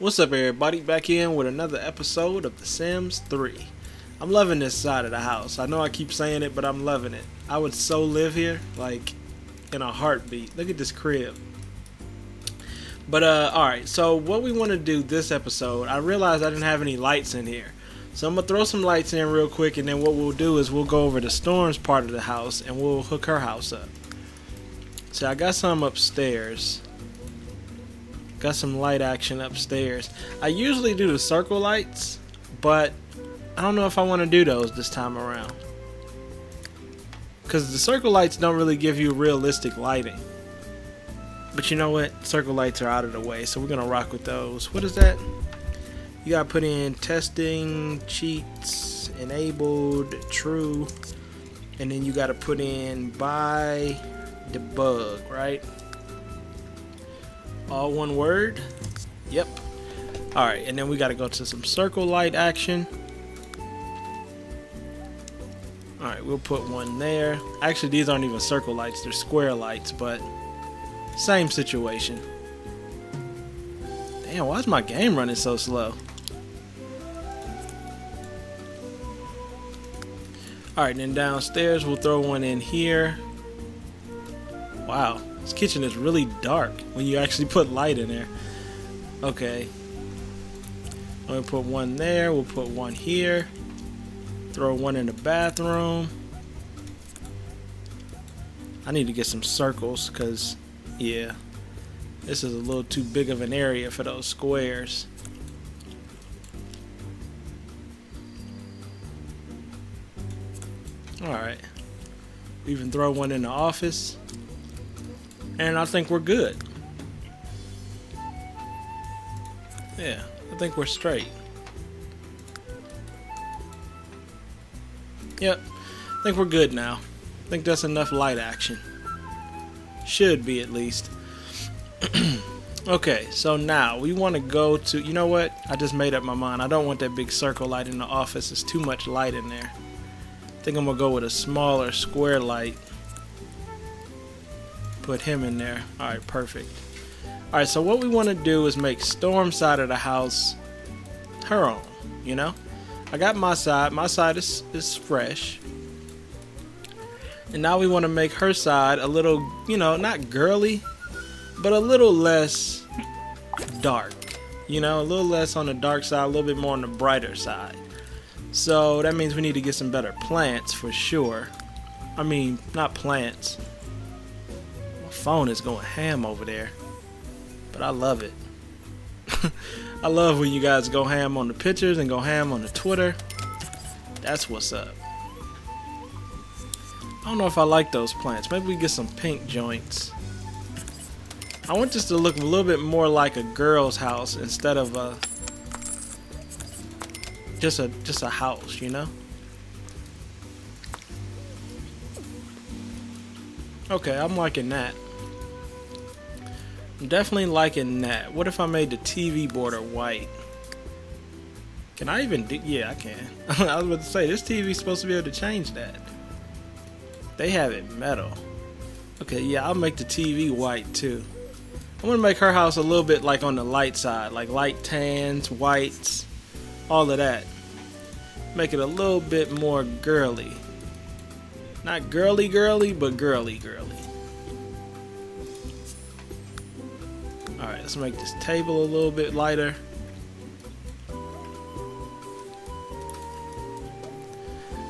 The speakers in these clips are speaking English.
What's up, everybody? Back in with another episode of The Sims 3. I'm loving this side of the house. I know I keep saying it, but I'm loving it. I would so live here, like, in a heartbeat. Look at this crib. But, alright, so what we want to do this episode, I realized I didn't have any lights in here. So I'm going to throw some lights in real quick, and then what we'll do is we'll go over to Storm's part of the house, and we'll hook her house up. So I got some upstairs. Got some light action upstairs. I usually do the circle lights, but I don't know if I want to do those this time around. Because the circle lights don't really give you realistic lighting. But you know what? Circle lights are out of the way, so we're going to rock with those. What is that? You got to put in testing, cheats, enabled, true. And then you got to put in by debug, right? All one word. Yep. Alright, and then we got to go to some circle light action. Alright, we'll put one there. Actually, these aren't even circle lights, they're square lights, but same situation. Damn, why is my game running so slow? Alright, and then downstairs we'll throw one in here. Wow, this kitchen is really dark when you actually put light in there. Okay. We'll put one there, we'll put one here. Throw one in the bathroom. I need to get some circles because, yeah, this is a little too big of an area for those squares. Alright. We even throw one in the office. And I think we're good. Yeah, I think we're straight. Yep, I think we're good now. I think that's enough light action. Should be, at least. Okay, so now we want to go to, you know what? I just made up my mind. I don't want that big circle light in the office. There's too much light in there. I think I'm going to go with a smaller square light. Put him in there. Alright, perfect. Alright, so what we want to do is make Storm's side of the house her own, you know? I got my side. My side is fresh. And now we want to make her side a little, you know, not girly, but a little less dark. You know, a little less on the dark side, a little bit more on the brighter side. So that means we need to get some better plants for sure. I mean, not plants. My phone is going ham over there. But I love it. I love when you guys go ham on the pictures and go ham on the Twitter. That's what's up. I don't know if I like those plants. Maybe we get some pink joints. I want this to look a little bit more like a girl's house instead of a just a house, you know? Okay, I'm liking that. I'm definitely liking that. What if I made the TV border white? Can I even do? Yeah, I can. I was about to say, this TV is supposed to be able to change that. They have it metal. Okay, yeah, I'll make the TV white too. I'm gonna make her house a little bit like on the light side, like light tans, whites, all of that. Make it a little bit more girly. Not girly girly, but girly girly. Alright, let's make this table a little bit lighter.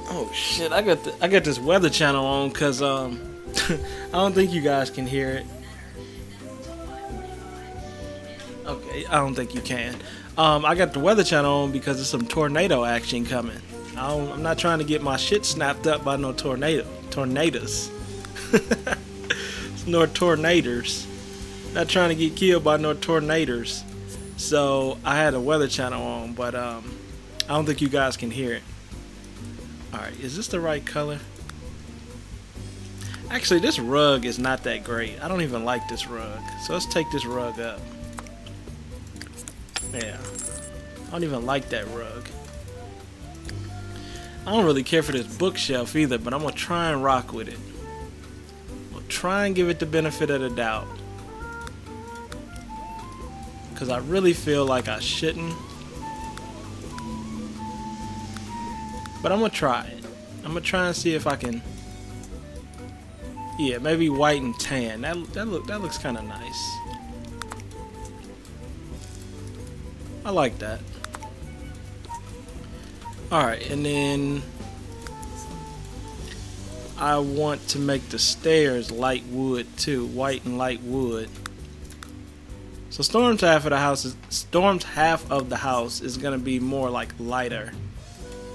Oh shit, I got this weather channel on because I don't think you guys can hear it. Okay, I don't think you can. I got the weather channel on because there's some tornado action coming. I'm not trying to get my shit snapped up by no tornadoes. No tornadoes. Not trying to get killed by no tornadoes. So I had a weather channel on, but I don't think you guys can hear it. Alright, is this the right color? Actually, this rug is not that great. I don't even like this rug. So let's take this rug up. Yeah. I don't even like that rug. I don't really care for this bookshelf either, but I'm going to try and rock with it. I'm going to try and give it the benefit of the doubt. because I really feel like I shouldn't. But I'm gonna try it. I'm gonna try and see if I can. Yeah, maybe white and tan. That looks kind of nice. I like that. Alright, and then I want to make the stairs light wood too, white and light wood. So Storm's half of the house is gonna be more like lighter.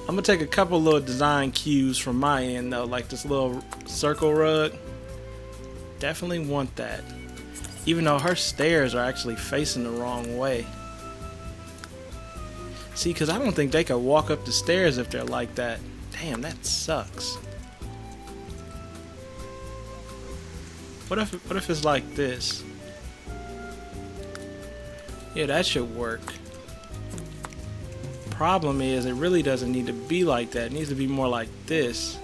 I'm gonna take a couple little design cues from my end though, like this little circle rug. Definitely want that. Even though her stairs are actually facing the wrong way. See, because I don't think they could walk up the stairs if they're like that. Damn, that sucks. What if it's like this? Yeah, that should work. Problem is, it really doesn't need to be like that. It needs to be more like this.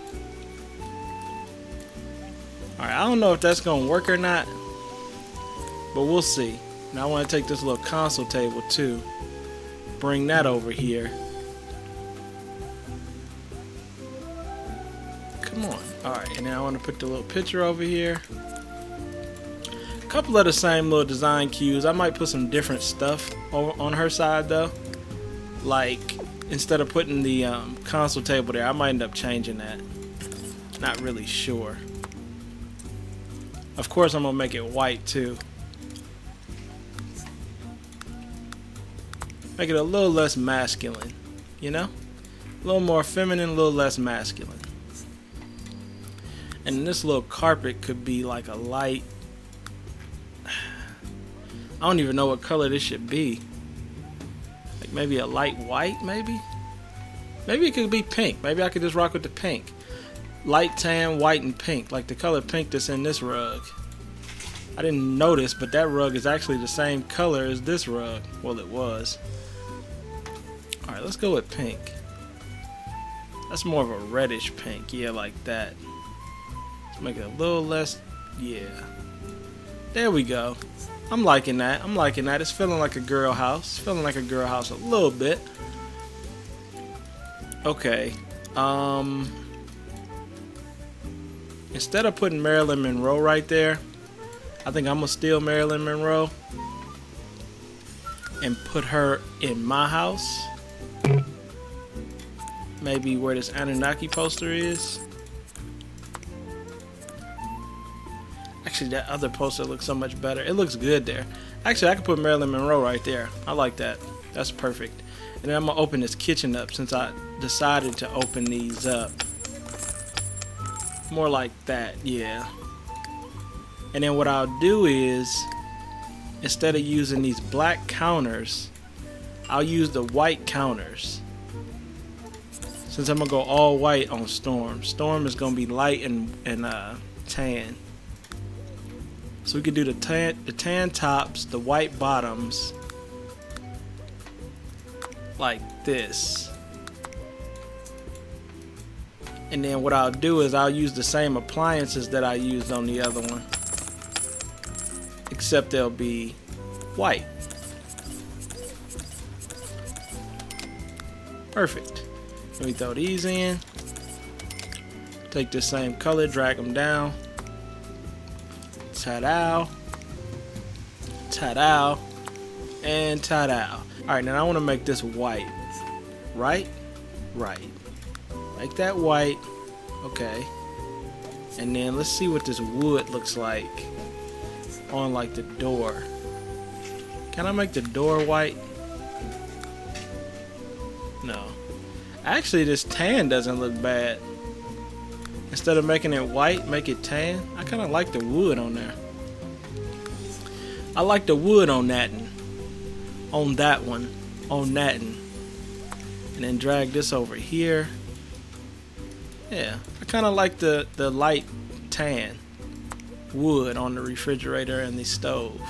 Alright, I don't know if that's gonna work or not, but we'll see. Now I want to take this little console table too. Bring that over here. Come on. Alright, and then I want to put the little picture over here. A couple of the same little design cues. I might put some different stuff on her side though. Like, instead of putting the console table there, I might end up changing that. Not really sure. Of course, I'm going to make it white too. Make it a little less masculine, you know? A little more feminine, a little less masculine. And this little carpet could be like a light. I don't even know what color this should be. Like maybe a light white, maybe? Maybe it could be pink. Maybe I could just rock with the pink. Light tan, white, and pink. Like the color pink that's in this rug. I didn't notice, but that rug is actually the same color as this rug. Well, it was. Alright, let's go with pink. That's more of a reddish pink. Yeah, like that. Let's make it a little less. Yeah. There we go. I'm liking that. I'm liking that. It's feeling like a girl house. It's feeling like a girl house a little bit. Okay. Instead of putting Marilyn Monroe right there, I think I'm gonna steal Marilyn Monroe and put her in my house. Maybe where this Anunnaki poster is. Actually, that other poster looks so much better. It looks good there. Actually, I could put Marilyn Monroe right there. I like that. That's perfect. And then I'm gonna open this kitchen up since I decided to open these up. More like that, yeah. And then what I'll do is, instead of using these black counters, I'll use the white counters. Since I'm gonna go all white on Storm. Storm is gonna be light and tan. So we could do the tan tops, the white bottoms, like this. And then what I'll do is I'll use the same appliances that I used on the other one, except they'll be white. Perfect. Let me throw these in. Take the same color, drag them down. Ta-da. Ta-da. And ta-da. Alright, now I want to make this white. Right? Right. Make that white. Okay. And then let's see what this wood looks like on like the door. Can I make the door white? No. Actually, this tan doesn't look bad. Instead of making it white, make it tan. I kind of like the wood on there. I like the wood on that one. On that one. On that one. And then drag this over here. Yeah. I kind of like the light tan wood on the refrigerator and the stove.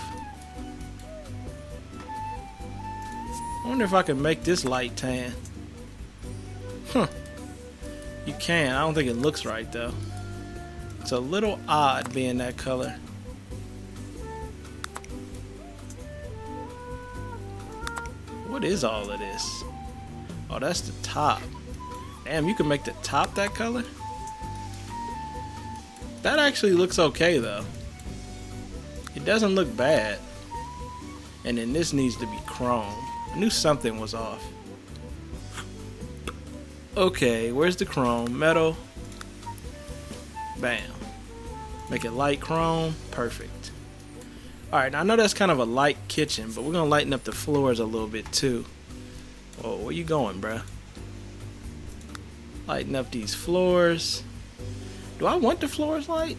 I wonder if I can make this light tan. Huh. You can. I don't think it looks right though. It's a little odd being that color. What is all of this? Oh, that's the top. Damn, you can make the top that color? That actually looks okay though. It doesn't look bad. And then this needs to be chrome. I knew something was off. Okay, where's the chrome? Metal. Bam. Make it light chrome. Perfect. Alright, now I know that's kind of a light kitchen, but we're going to lighten up the floors a little bit too. Whoa, where you going, bruh? Lighten up these floors. Do I want the floors light?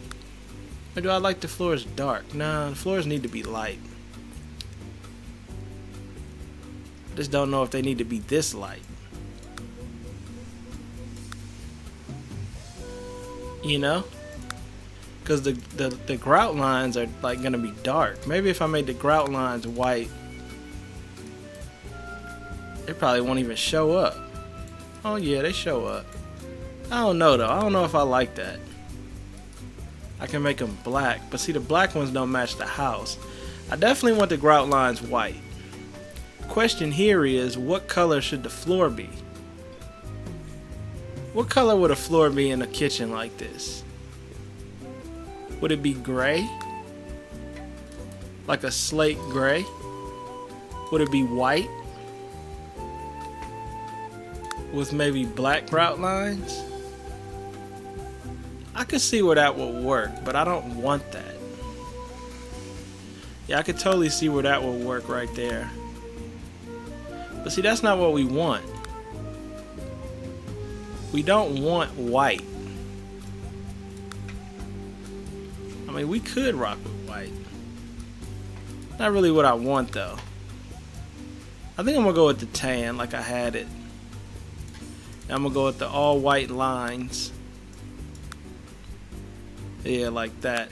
Or do I like the floors dark? Nah, the floors need to be light. Just don't know if they need to be this light. You know? Because the grout lines are like gonna be dark. Maybe if I made the grout lines white, they probably won't even show up. Oh yeah, they show up. I don't know though. I don't know if I like that. I can make them black, but see the black ones don't match the house. I definitely want the grout lines white. Question here is, what color should the floor be? What color would a floor be in a kitchen like this? Would it be gray? Like a slate gray? Would it be white? With maybe black grout lines? I could see where that would work, but I don't want that. Yeah, I could totally see where that would work right there. But see, that's not what we want. We don't want white. I mean, we could rock with white. Not really what I want, though. I think I'm going to go with the tan like I had it. I'm going to go with the all white lines. Yeah, like that.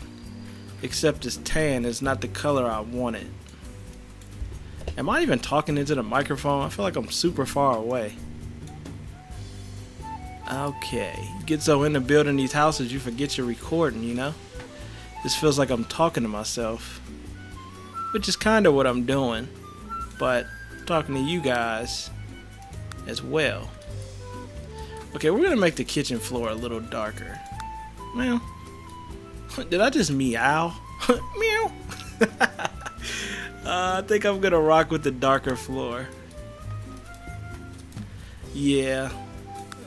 Except this tan is not the color I wanted. Am I even talking into the microphone? I feel like I'm super far away. Okay. You get so into building these houses, you forget you're recording, you know? This feels like I'm talking to myself. Which is kind of what I'm doing. But I'm talking to you guys as well. Okay, we're going to make the kitchen floor a little darker. Well, did I just meow? Meow. I think I'm gonna rock with the darker floor. Yeah,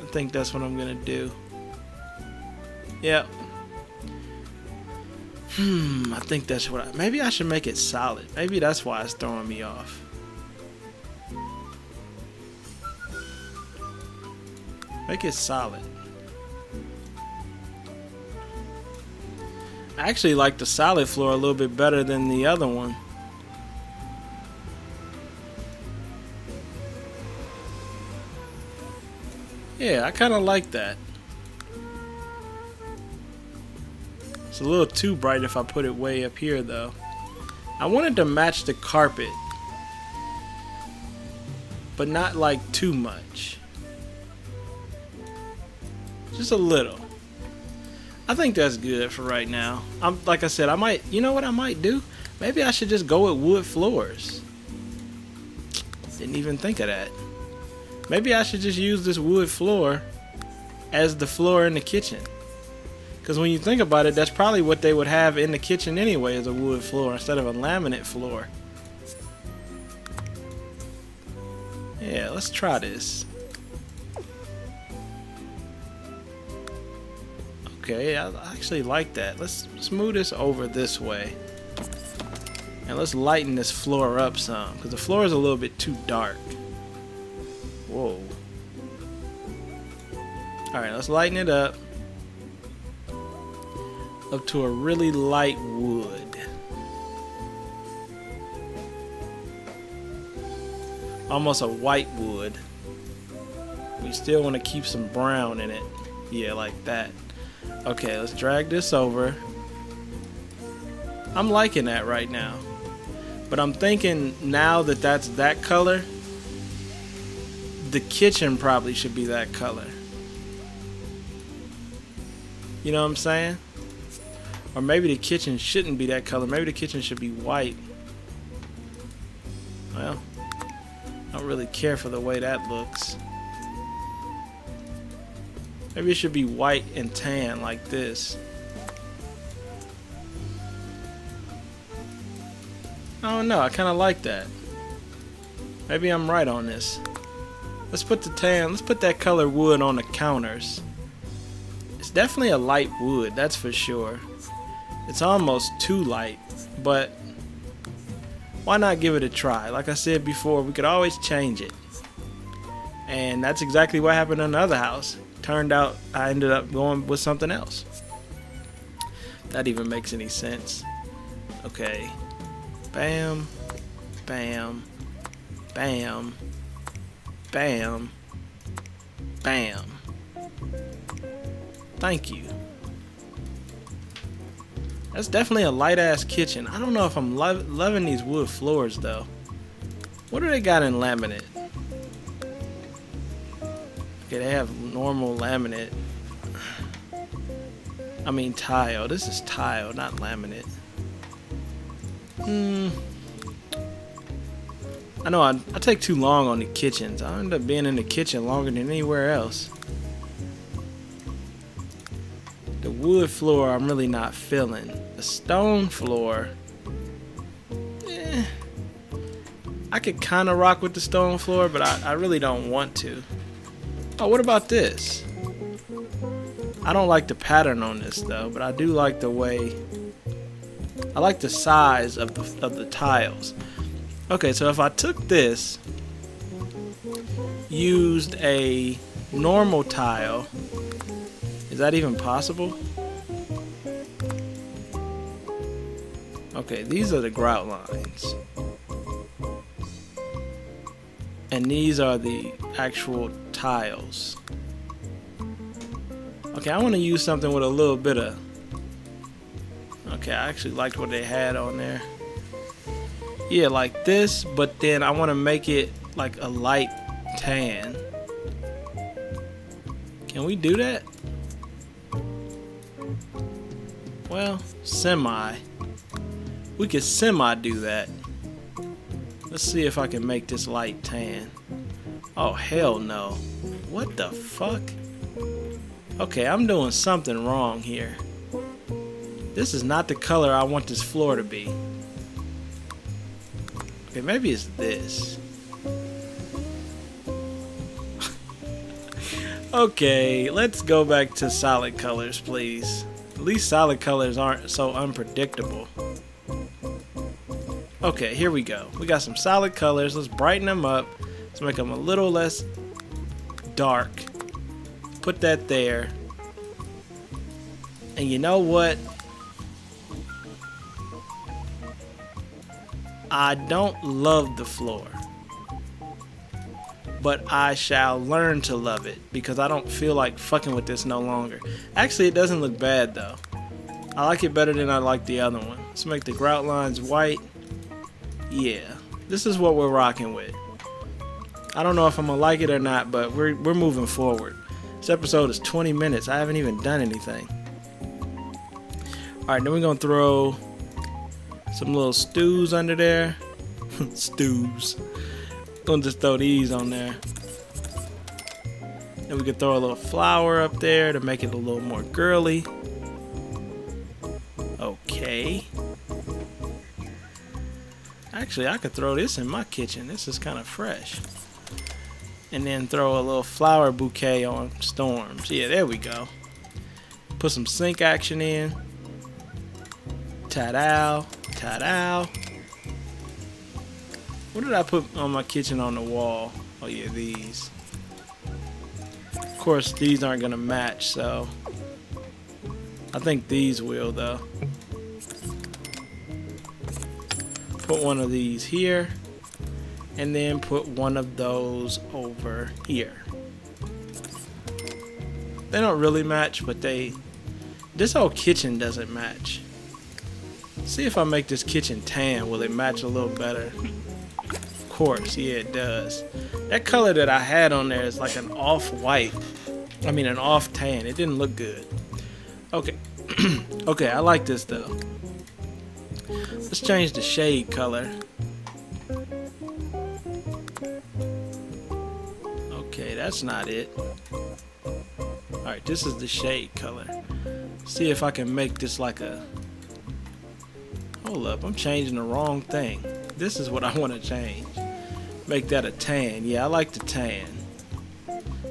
I think that's what I'm gonna do. Yep. I think that's what maybe I should make it solid. Maybe that's why it's throwing me off. Make it solid. I actually like the solid floor a little bit better than the other one. Yeah, I kind of like that. It's a little too bright if I put it way up here though. I wanted to match the carpet, but not like too much. Just a little. I think that's good for right now. Like I said, I might, you know what I might do? Maybe I should just go with wood floors. Didn't even think of that. Maybe I should just use this wood floor as the floor in the kitchen. Because when you think about it, that's probably what they would have in the kitchen anyway, is a wood floor instead of a laminate floor. Yeah, let's try this. Okay, I actually like that. Let's move this over this way. And let's lighten this floor up some, because the floor is a little bit too dark. Whoa. Alright, let's lighten it up. Up to a really light wood. Almost a white wood. We still want to keep some brown in it. Yeah, like that. Okay, let's drag this over. I'm liking that right now. But I'm thinking now that that's that color, the kitchen probably should be that color. You know what I'm saying? Or maybe the kitchen shouldn't be that color. Maybe the kitchen should be white. Well, don't really care for the way that looks. Maybe it should be white and tan like this. I don't know, I kind of like that. Maybe I'm right on this. Let's put the tan, let's put that color wood on the counters. It's definitely a light wood, that's for sure. It's almost too light, but why not give it a try? Like I said before, we could always change it. And that's exactly what happened in the other house. Turned out I ended up going with something else. If that even makes any sense. Okay. Bam, bam, bam, bam, bam. Thank you. That's definitely a light ass kitchen. I don't know if I'm loving these wood floors though. What do they got in laminate? Okay, they have normal laminate. I mean tile. This is tile, not laminate. I know I take too long on the kitchens. I end up being in the kitchen longer than anywhere else. The wood floor I'm really not feeling. The stone floor, I could kind of rock with the stone floor, but I really don't want to. Oh, what about this? I don't like the pattern on this though, but I do like the way. I like the size of the tiles. Okay, so if I took this, used a normal tile, is that even possible? Okay, these are the grout lines. And these are the actual tiles. Okay, I want to use something with a little bit of... Okay, I actually liked what they had on there. Yeah, like this, but then I want to make it like a light tan. Can we do that? Well, semi. We could semi do that. Let's see if I can make this light tan. Oh, hell no. What the fuck? Okay, I'm doing something wrong here. This is not the color I want this floor to be. Okay, maybe it's this. Okay, let's go back to solid colors, please. At least solid colors aren't so unpredictable. Okay, here we go. We got some solid colors. Let's brighten them up. Let's make them a little less dark. Put that there. And you know what? I don't love the floor, but I shall learn to love it because I don't feel like fucking with this no longer. Actually, it doesn't look bad though. I like it better than I like the other one. Let's make the grout lines white. Yeah, this is what we're rocking with. I don't know if I'm gonna like it or not, but we're moving forward. This episode is 20 minutes. I haven't even done anything. Alright, then we're gonna throw some little stews under there. Stews. Gonna just throw these on there. And we can throw a little flower up there to make it a little more girly. Okay. Actually, I could throw this in my kitchen. This is kind of fresh. And then throw a little flower bouquet on Storms. Yeah, there we go. Put some sink action in. Ta-da. Ta-da. What did I put on my kitchen on the wall? Oh yeah, these. Of course, these aren't gonna match, so I think these will though. Put one of these here, and then put one of those over here. They don't really match, but this whole kitchen doesn't match. See if I make this kitchen tan, will it match a little better? Of course, yeah, it does. That color that I had on there is like an off-white. I mean, an off-tan. It didn't look good. Okay. Okay, I like this though. Let's change the shade color. Okay, that's not it. Alright, this is the shade color. See if I can make this like a... Hold up, I'm changing the wrong thing. This is what I want to change. Make that a tan. Yeah, I like the tan.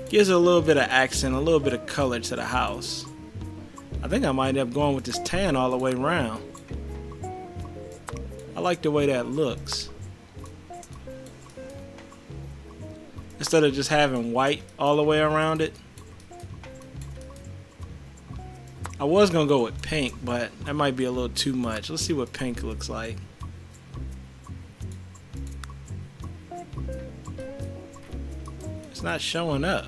Gives it a little bit of accent, a little bit of color to the house. I think I might end up going with this tan all the way around. I like the way that looks. Instead of just having white all the way around it. I was gonna go with pink, but that might be a little too much. Let's see what pink looks like. It's not showing up.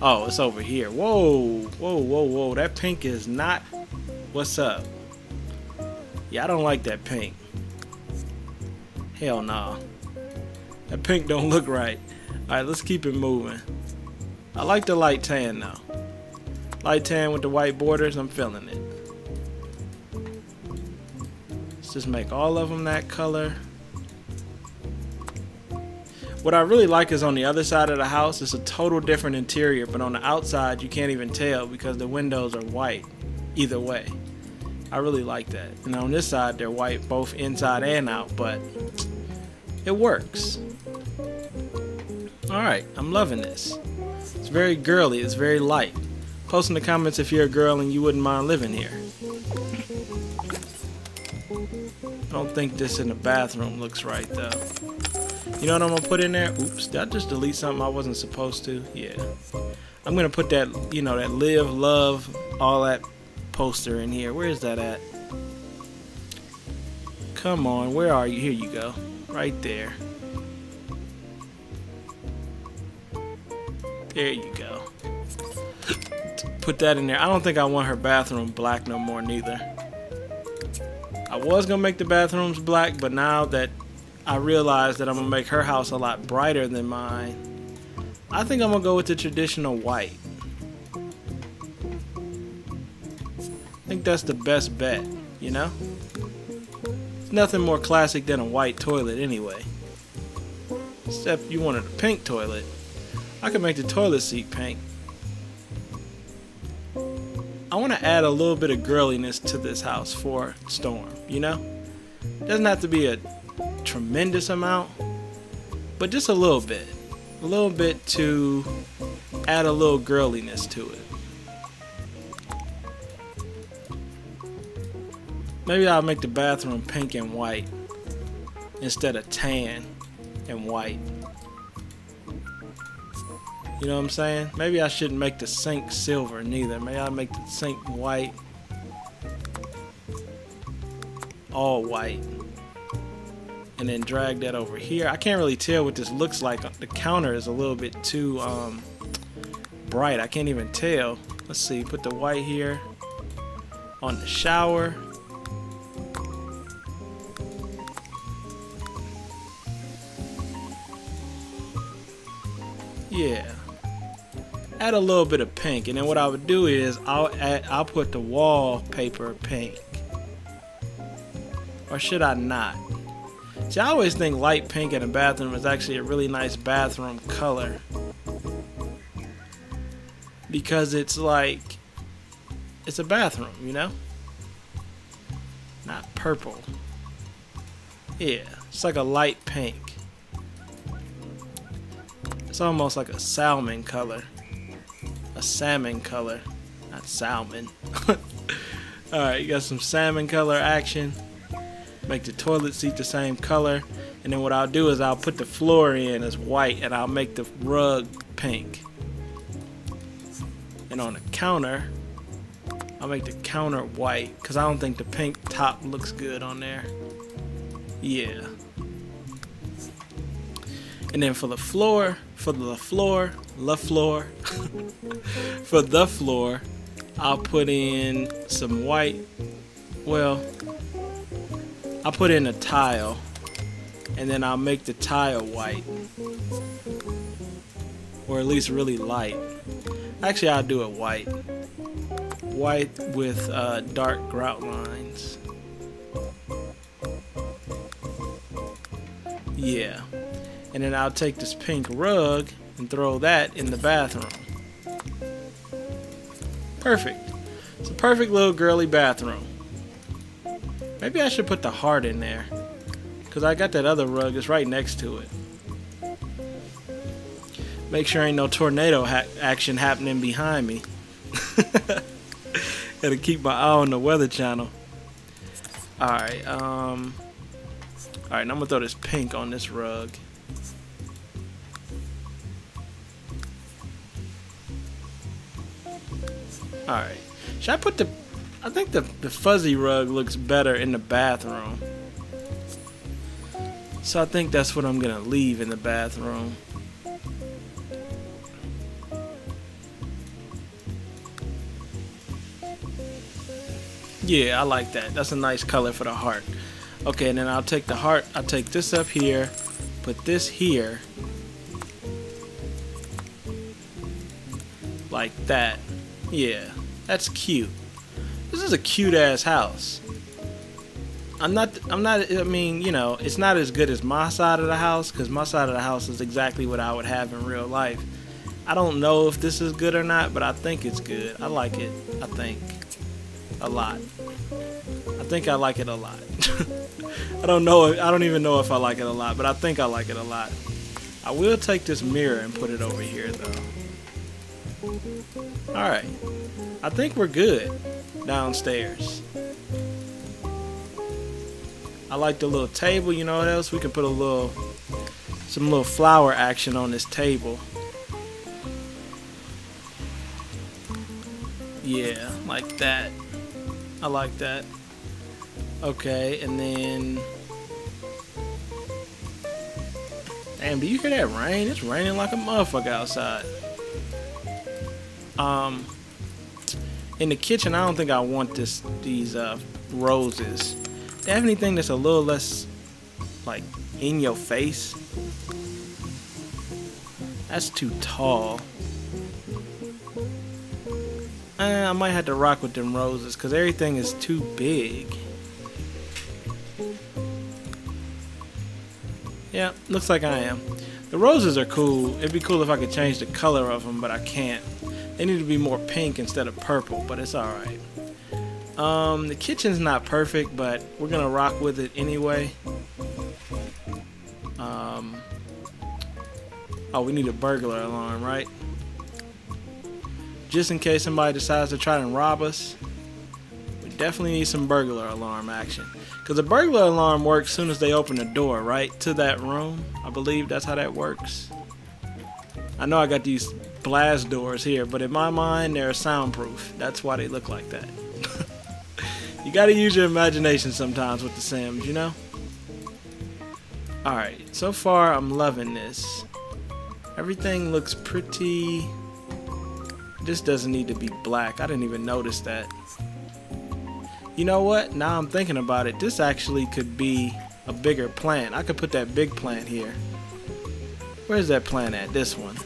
Oh, it's over here. Whoa, whoa, whoa, whoa. That pink is not... What's up? Yeah, I don't like that pink. Hell no. That pink don't look right. Alright, let's keep it moving. I like the light tan though. Light tan with the white borders, I'm feeling it. Let's just make all of them that color. What I really like is on the other side of the house, it's a total different interior, but on the outside you can't even tell because the windows are white either way. I really like that. And on this side they're white both inside and out, but it works. Alright, I'm loving this. It's very girly, it's very light. Post in the comments if you're a girl and you wouldn't mind living here. I don't think this in the bathroom looks right though. You know what I'm gonna put in there? Oops, did I just delete something I wasn't supposed to? Yeah. I'm gonna put that, you know, that live, love, all that poster in here. Where is that at? Come on, where are you? Here you go. Right there. There you go. Put that in there. I don't think I want her bathroom black no more neither. I was gonna make the bathrooms black, but now that I realize that I'm gonna make her house a lot brighter than mine, I think I'm gonna go with the traditional white. I think that's the best bet, you know? There's nothing more classic than a white toilet anyway. Except you wanted a pink toilet. I can make the toilet seat pink. I want to add a little bit of girliness to this house for Storm, you know? It doesn't have to be a tremendous amount, but just a little bit. A little bit to add a little girliness to it. Maybe I'll make the bathroom pink and white instead of tan and white. You know what I'm saying? Maybe I shouldn't make the sink silver neither. Maybe I'll make the sink white. All white. And then drag that over here. I can't really tell what this looks like. The counter is a little bit too bright. I can't even tell. Let's see. Put the white here on the shower. Yeah. Add a little bit of pink, and then what I would do is I'll put the wallpaper pink. Or should I not? See, I always think light pink in a bathroom is actually a really nice bathroom color. Because it's like, it's a bathroom, you know? Not purple. Yeah, it's like a light pink. It's almost like a salmon color. A salmon color. Not salmon. Alright, you got some salmon color action. Make the toilet seat the same color. And then what I'll do is I'll put the floor in as white and I'll make the rug pink. And on the counter, I'll make the counter white because I don't think the pink top looks good on there. Yeah. And then for the floor, for the floor, I'll put in some white. Well, I'll put in a tile, and then I'll make the tile white, or at least really light. Actually, I'll do it white. White with dark grout lines. Yeah. And then I'll take this pink rug and throw that in the bathroom. Perfect. It's a perfect little girly bathroom. Maybe I should put the heart in there, because I got that other rug. It's right next to it. Make sure ain't no tornado action happening behind me. Gotta keep my eye on the Weather Channel. Alright, alright, I'm gonna throw this pink on this rug. Alright. Should I put I think the fuzzy rug looks better in the bathroom. So I think that's what I'm gonna leave in the bathroom. Yeah, I like that. That's a nice color for the heart. Okay, and then I'll take the heart, I'll take this up here, put this here. Like that. Yeah, that's cute. This is a cute ass house. I mean, you know, it's not as good as my side of the house, because my side of the house is exactly what I would have in real life. I don't know if this is good or not, but I think it's good. I like it, I think. A lot. I think I like it a lot. I don't even know if I like it a lot, but I think I like it a lot. I will take this mirror and put it over here though. Alright. I think we're good downstairs. I like the little table. You know what else? We can put some little flower action on this table. Yeah, like that. I like that. Okay, and then... Damn, do you hear that rain? It's raining like a motherfucker outside. In the kitchen, I don't think I want these roses. Do you have anything that's a little less, like, in your face? That's too tall. I might have to rock with them roses, because everything is too big. Yeah, looks like I am. The roses are cool. It'd be cool if I could change the color of them, but I can't. They need to be more pink instead of purple, but it's alright. The kitchen's not perfect, but we're gonna rock with it anyway. Oh, we need a burglar alarm, right? Just in case somebody decides to try and rob us, we definitely need some burglar alarm action. Because the burglar alarm works as soon as they open the door, right, to that room. I believe that's how that works. I know I got these blast doors here, but in my mind, they're soundproof. That's why they look like that. You gotta use your imagination sometimes with the Sims, you know? Alright, so far I'm loving this. Everything looks pretty... This doesn't need to be black. I didn't even notice that. You know what? Now I'm thinking about it. This actually could be a bigger plant. I could put that big plant here. Where's that plant at? This one.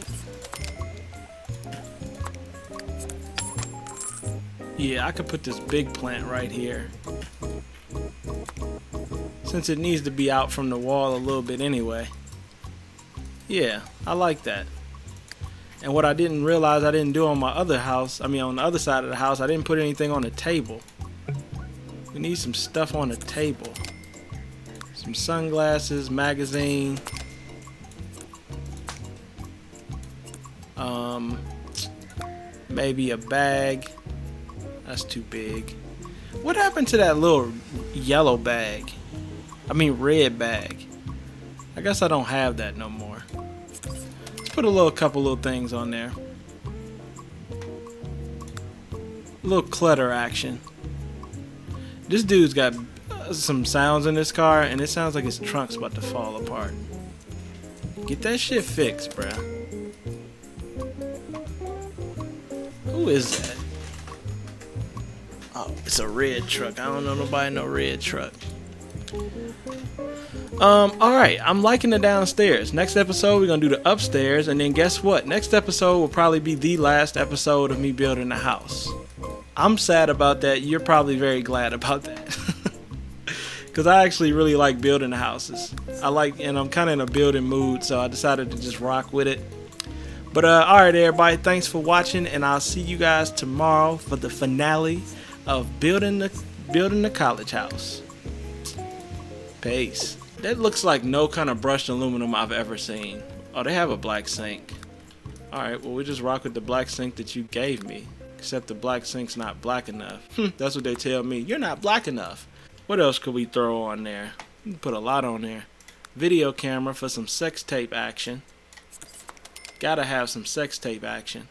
Yeah, I could put this big plant right here. Since it needs to be out from the wall a little bit anyway. Yeah, I like that. And what I didn't realize I didn't do on my other house, on the other side of the house, I didn't put anything on the table. We need some stuff on the table. Some sunglasses, magazine. Maybe a bag. That's too big. What happened to that little yellow bag? Red bag. I guess I don't have that no more. Put a couple little things on there. A little clutter action. This dude's got some sounds in this car, and it sounds like his trunk's about to fall apart. Get that shit fixed, bruh. Who is that? Oh, it's a red truck. I don't know nobody in no red truck. Alright, I'm liking the downstairs. Next episode, we're gonna do the upstairs, and then guess what? Next episode will probably be the last episode of me building the house. I'm sad about that. You're probably very glad about that. because I actually really like building the houses. And I'm kind of in a building mood, so I decided to just rock with it. But alright everybody, thanks for watching, and I'll see you guys tomorrow for the finale of building the college house. Peace. That looks like no kind of brushed aluminum I've ever seen. Oh, they have a black sink. Alright, well we just rock with the black sink that you gave me. Except the black sink's not black enough. That's what they tell me. You're not black enough. What else could we throw on there? We can put a lot on there. Video camera for some sex tape action. Gotta have some sex tape action.